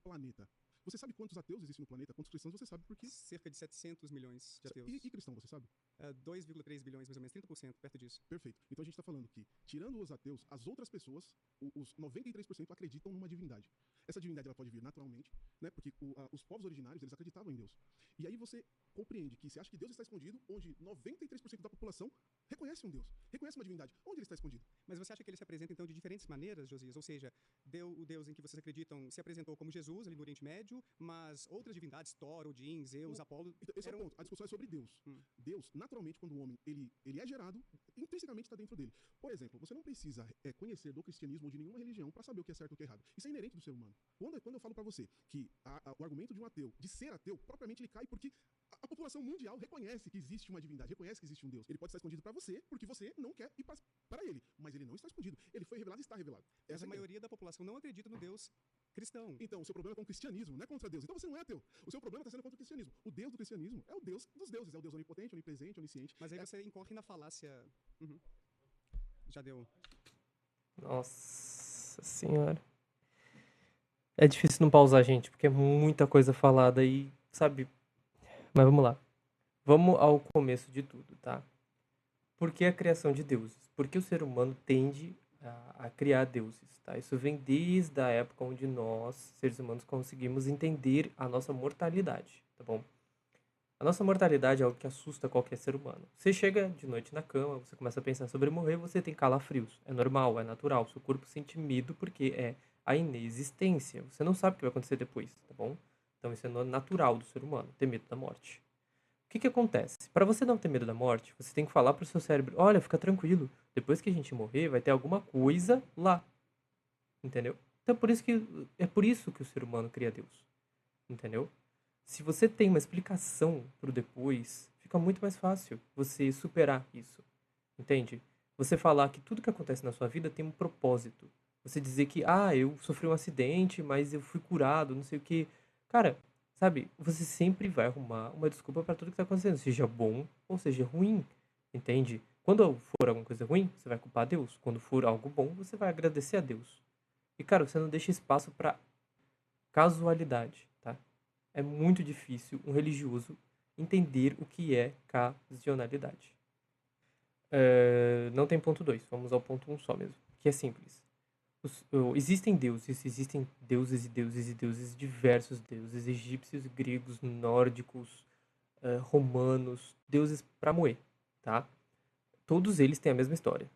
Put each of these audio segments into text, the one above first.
planeta. Você sabe quantos ateus existem no planeta? Quantos cristãos você sabe? Porque. Cerca de 700 milhões de E, ateus. e cristão, você sabe? 2,3 bilhões, mais ou menos, 30%, perto disso. Perfeito. Então a gente está falando que, tirando os ateus, as outras pessoas, os 93% acreditam numa divindade. Essa divindade ela pode vir naturalmente, né? Porque os povos originários eles acreditavam em Deus. E aí você compreende que você acha que Deus está escondido, onde 93% da população reconhece um Deus, reconhece uma divindade. Onde ele está escondido? Mas você acha que ele se apresenta, então, de diferentes maneiras, Josias? Ou seja, o Deus em que vocês acreditam se apresentou como Jesus, ali no Oriente Médio, mas outras divindades, Thor, Odin, Zeus, Apolo... Então, esse é o ponto. A discussão é sobre Deus. Deus, naturalmente, quando o homem ele é gerado, intrinsecamente está dentro dele. Por exemplo, você não precisa conhecer do cristianismo ou de nenhuma religião para saber o que é certo e o que é errado. Isso é inerente do ser humano. Quando eu falo para você que o argumento de um ateu, de ser ateu, propriamente ele cai porque a população mundial reconhece que existe uma divindade, reconhece que existe um Deus. Ele pode estar escondido para você porque você não quer ir para ele, mas ele não está escondido. Ele foi revelado e está revelado. Mas a maioria da população não acredita no Deus cristão. Então, o seu problema é com o cristianismo, não é contra Deus. Então você não é ateu. O seu problema está sendo contra o cristianismo. O Deus do cristianismo é o Deus dos deuses, é o Deus onipotente, onipresente, onisciente. Mas aí você incorre na falácia... Já deu. Nossa senhora. É difícil não pausar, gente, porque é muita coisa falada e, sabe? Mas vamos lá. Vamos ao começo de tudo, tá? Por que a criação de deuses? Porque o ser humano tende a criar deuses, tá? Isso vem desde a época onde nós, seres humanos, conseguimos entender a nossa mortalidade, tá bom? A nossa mortalidade é algo que assusta qualquer ser humano. Você chega de noite na cama, você começa a pensar sobre morrer, você tem calafrios. É normal, é natural. Seu corpo sente medo porque é a inexistência. Você não sabe o que vai acontecer depois, tá bom? Então isso é natural do ser humano, ter medo da morte. O que acontece? Para você não ter medo da morte, você tem que falar pro seu cérebro, olha, fica tranquilo, depois que a gente morrer, vai ter alguma coisa lá. Entendeu? Então é por isso que o ser humano cria Deus. Entendeu? Se você tem uma explicação pro depois, fica muito mais fácil você superar isso. Entende? Você falar que tudo que acontece na sua vida tem um propósito. Você dizer que, eu sofri um acidente, mas eu fui curado, não sei o quê. Cara, sabe, você sempre vai arrumar uma desculpa pra tudo que tá acontecendo, seja bom ou seja ruim. Entende? Quando for alguma coisa ruim, você vai culpar Deus. Quando for algo bom, você vai agradecer a Deus. E, cara, você não deixa espaço pra casualidade, tá? É muito difícil um religioso entender o que é casionalidade. Não tem ponto 2, vamos ao ponto 1 só mesmo, que é simples. Existem deuses e deuses e deuses, diversos deuses, egípcios, gregos, nórdicos, romanos, deuses pra moer, tá? Todos eles têm a mesma história.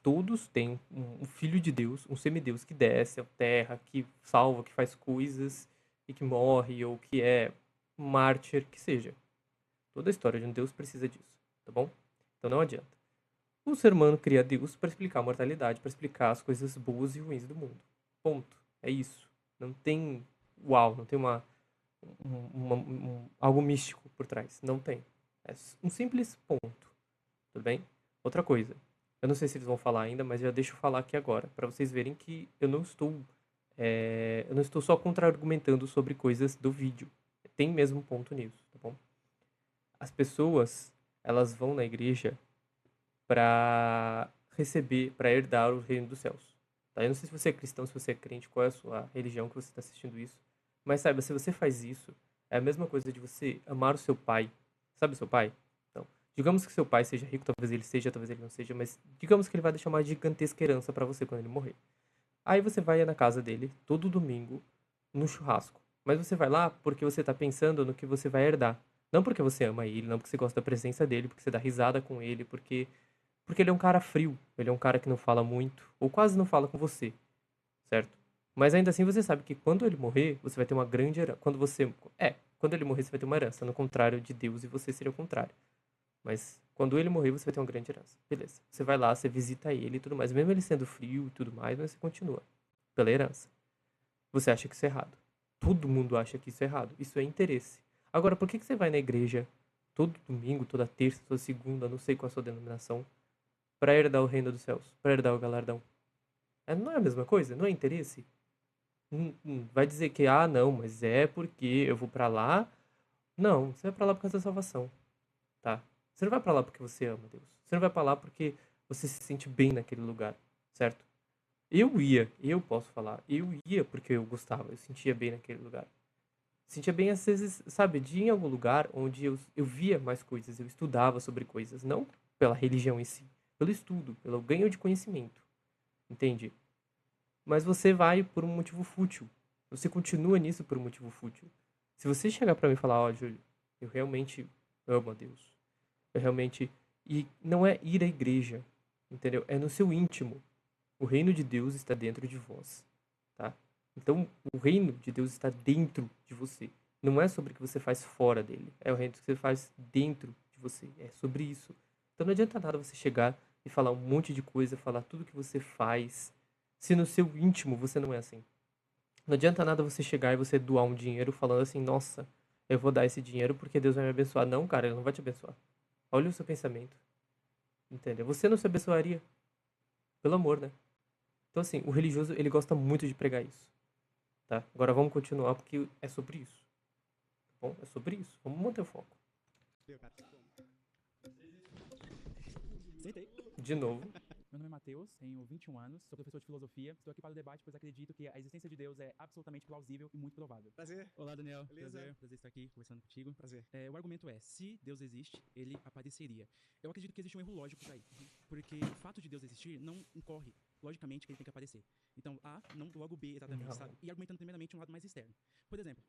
Todos têm um filho de Deus, um semideus que desce à terra, que salva, que faz coisas e que morre, ou que é mártir, que seja. Toda a história de um Deus precisa disso, tá bom? Então não adianta. O ser humano cria Deus para explicar a mortalidade, para explicar as coisas boas e ruins do mundo. Ponto. É isso. Não tem não tem algo místico por trás. Não tem. É um simples ponto. Tudo bem? Outra coisa. Eu não sei se eles vão falar ainda, mas já deixo eu falar aqui agora, para vocês verem que eu não estou só contra-argumentando sobre coisas do vídeo. Tem mesmo ponto nisso, tá bom? As pessoas, elas vão na igreja para receber, para herdar o reino dos céus. Tá? Eu não sei se você é cristão, se você é crente, qual é a sua religião que você está assistindo isso. Mas saiba, se você faz isso, é a mesma coisa de você amar o seu pai. Sabe o seu pai? Então, digamos que seu pai seja rico, talvez ele seja, talvez ele não seja, mas digamos que ele vai deixar uma gigantesca herança para você quando ele morrer. Aí você vai na casa dele todo domingo no churrasco. Mas você vai lá porque você tá pensando no que você vai herdar. Não porque você ama ele, não porque você gosta da presença dele, porque você dá risada com ele, porque ele é um cara frio, ele é um cara que não fala muito, ou quase não fala com você, certo? Mas ainda assim você sabe que quando ele morrer, você vai ter uma grande herança. Quando ele morrer, você vai ter uma herança, no contrário de Deus, e você seria o contrário. Mas quando ele morrer, você vai ter uma grande herança. Beleza. Você vai lá, você visita ele e tudo mais. Mesmo ele sendo frio e tudo mais, mas você continua. Pela herança. Você acha que isso é errado. Todo mundo acha que isso é errado. Isso é interesse. Agora, por que você vai na igreja todo domingo, toda terça, toda segunda, não sei qual é a sua denominação, para herdar o reino dos céus, para herdar o galardão? Não é a mesma coisa? Não é interesse? Vai dizer que, não, mas é porque eu vou para lá. Não, você vai para lá por causa da salvação, tá? Você não vai pra lá porque você ama Deus. Você não vai pra lá porque você se sente bem naquele lugar, certo? Eu posso falar, eu ia porque eu gostava, eu sentia bem naquele lugar. Sentia bem, às vezes, sabe, de ir em algum lugar onde eu via mais coisas, eu estudava sobre coisas, não pela religião em si, pelo estudo, pelo ganho de conhecimento, entende? Mas você vai por um motivo fútil, você continua nisso por um motivo fútil. Se você chegar pra mim e falar, ó, Júlio, eu realmente amo a Deus, eu realmente... E não é ir à igreja, entendeu? É no seu íntimo. O reino de Deus está dentro de vós, tá? Então, o reino de Deus está dentro de você. Não é sobre o que você faz fora dele. É o reino que você faz dentro de você. É sobre isso. Então, não adianta nada você chegar e falar um monte de coisa, falar tudo que você faz, se no seu íntimo você não é assim. Não adianta nada você chegar e você doar um dinheiro falando assim, nossa, eu vou dar esse dinheiro porque Deus vai me abençoar. Não, cara, ele não vai te abençoar. Olha o seu pensamento. Entendeu? Você não se abençoaria. Pelo amor, né? Então, assim, o religioso, ele gosta muito de pregar isso, tá? Agora vamos continuar, porque é sobre isso, tá bom? É sobre isso. Vamos manter o foco. Acertei. De novo. Meu nome é Matheus, tenho 21 anos, sou professor de filosofia. Estou aqui para o debate, pois acredito que a existência de Deus é absolutamente plausível e muito provável. Prazer. Olá, Daniel. Beleza? Prazer estar aqui conversando contigo. Prazer. O argumento é, se Deus existe, ele apareceria. Eu acredito que existe um erro lógico por aí, porque o fato de Deus existir não incorre, logicamente, que ele tem que aparecer. Então, A, não logo B, exatamente, Não. sabe? E argumentando primeiramente um lado mais externo. Por exemplo,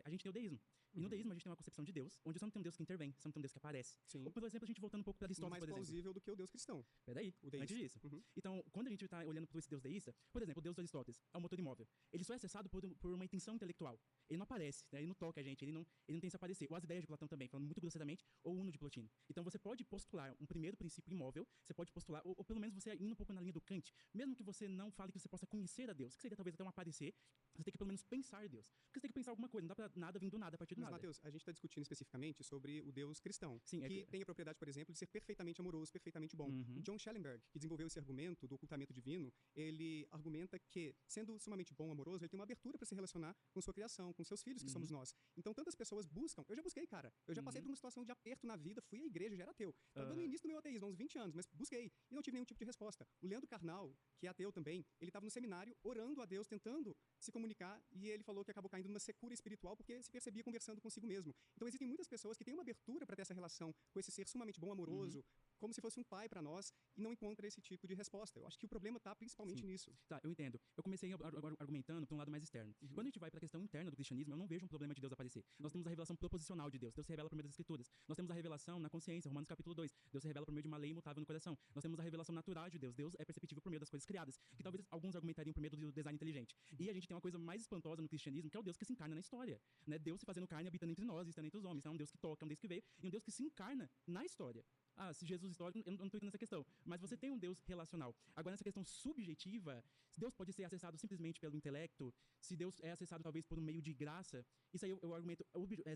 a gente tem o deísmo. E no deísmo a gente tem uma concepção de Deus, onde você não tem um Deus que intervém, você não tem um Deus que aparece. Sim. Ou, por exemplo, a gente voltando um pouco para Aristóteles, Mais por exemplo. plausível do que o Deus cristão. Peraí, O deísta. antes disso. Uhum. Então, quando a gente está olhando para esse Deus deísta, por exemplo, o Deus de Aristóteles é um motor imóvel. Ele só é acessado por uma intenção intelectual. Ele não aparece, né? Ele não toca a gente, ele não tem esse aparecer. Ou as ideias de Platão também, falando muito grosseiramente, ou o Uno de Plotino. Então, você pode postular um primeiro princípio imóvel, você pode postular, ou pelo menos você indo um pouco na linha do Kant, mesmo que você não fale que você possa conhecer a Deus, que seria talvez até um aparecer, você tem que pelo menos pensar Deus. Porque você tem que pensar alguma coisa, não dá pra nada vir do nada a partir do Mas, nada. Matheus, a gente está discutindo especificamente sobre o Deus cristão, Sim, que tem a propriedade, por exemplo, de ser perfeitamente amoroso, perfeitamente bom. Uhum. O John Schellenberg, que desenvolveu esse argumento do ocultamento divino, ele argumenta que, sendo sumamente bom, amoroso, ele tem uma abertura para se relacionar com sua criação, com seus filhos, que somos nós. Então, tantas pessoas buscam. Eu já busquei, cara. Eu já passei por uma situação de aperto na vida, fui à igreja, já era ateu. Estava dando início do meu ateísmo, há uns 20 anos, mas busquei e não tive nenhum tipo de resposta. O Leandro Carnal, que é ateu também, ele estava no seminário orando a Deus, tentando se comunicar, e ele falou que acabou caindo numa secura espiritual porque se percebia conversando consigo mesmo. Então, existem muitas pessoas que têm uma abertura para ter essa relação com esse ser sumamente bom, amoroso, como se fosse um pai para nós, e não encontra esse tipo de resposta. Eu acho que o problema está principalmente nisso. Tá, eu entendo. Eu comecei argumentando para um lado mais externo. Quando a gente vai para a questão interna do cristianismo, eu não vejo um problema de Deus aparecer. Nós temos a revelação proposicional de Deus. Deus se revela por meio das escrituras. Nós temos a revelação na consciência, Romanos capítulo 2. Deus se revela por meio de uma lei imutável no coração. Nós temos a revelação natural de Deus. Deus é perceptível por meio das coisas criadas, que talvez alguns argumentariam por meio do design inteligente. E a gente tem uma coisa mais espantosa no cristianismo, que é o Deus que se encarna na história, né? Deus se fazendo carne, habitando entre nós, estando entre os homens. É um Deus que toca, é um Deus que veio, e um Deus que se encarna na história. Ah, se Jesus histórico, eu não estou entrando nessa questão. Mas você tem um Deus relacional. Agora, nessa questão subjetiva, se Deus pode ser acessado simplesmente pelo intelecto, se Deus é acessado talvez por um meio de graça, isso aí eu argumento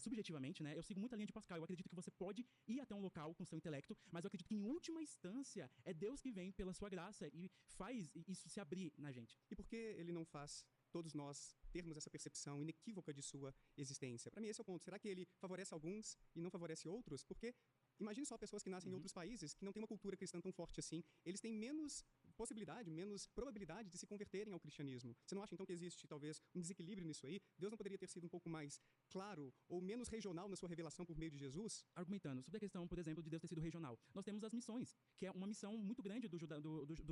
subjetivamente, né? Eu sigo muito a linha de Pascal. Eu acredito que você pode ir até um local com seu intelecto, mas eu acredito que em última instância é Deus que vem pela sua graça e faz isso se abrir na gente. E por que ele não faz todos nós termos essa percepção inequívoca de sua existência? Para mim, esse é o ponto. Será que ele favorece alguns e não favorece outros? Porque imagine só pessoas que nascem em outros países, que não têm uma cultura cristã tão forte assim, eles têm menos possibilidade, menos probabilidade de se converterem ao cristianismo. Você não acha, então, que existe, talvez, um desequilíbrio nisso aí? Deus não poderia ter sido um pouco mais claro ou menos regional na sua revelação por meio de Jesus? Argumentando sobre a questão, por exemplo, de Deus ter sido regional. Nós temos as missões, que é uma missão muito grande do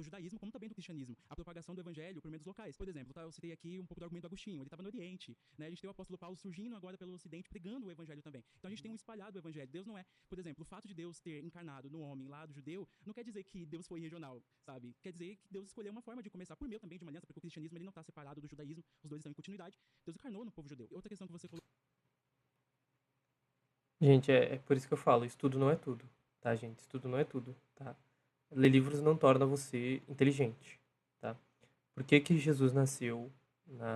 judaísmo, como também do cristianismo. A propagação do evangelho por meio dos locais. Por exemplo, eu citei aqui um pouco do argumento do Agostinho. Ele estava no Oriente, né? A gente tem o apóstolo Paulo surgindo agora pelo Ocidente, pregando o evangelho também. Então a gente tem um espalhado o evangelho. Deus não é, por exemplo, o fato de Deus ter encarnado no homem lá do judeu, não quer dizer que Deus foi regional, sabe? Quer dizer que Deus escolheu uma forma de começar por meio também de uma aliança, porque o cristianismo ele não está separado do judaísmo, os dois estão em continuidade. Deus encarnou no povo judeu. E outra questão que você colocou. Gente, é por isso que eu falo, estudo não é tudo, tá, gente? Estudo não é tudo, tá? Ler livros não torna você inteligente, tá? Por que que Jesus nasceu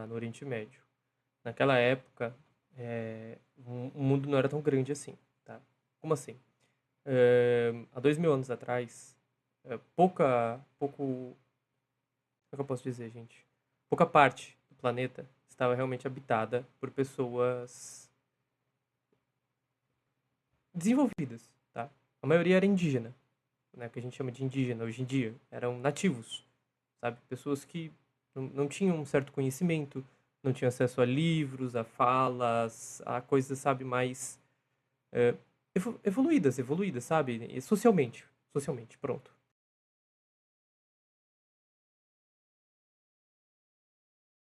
no Oriente Médio? Naquela época, o mundo não era tão grande assim, tá? Como assim? Há 2000 anos atrás, pouco... Como é que eu posso dizer, gente? Pouca parte do planeta estava realmente habitada por pessoas desenvolvidas, tá? A maioria era indígena, né? Que a gente chama de indígena hoje em dia. Eram nativos, sabe? Pessoas que não tinham um certo conhecimento, não tinham acesso a livros, a falas, a coisas, sabe, mais evoluídas, sabe? E socialmente, pronto.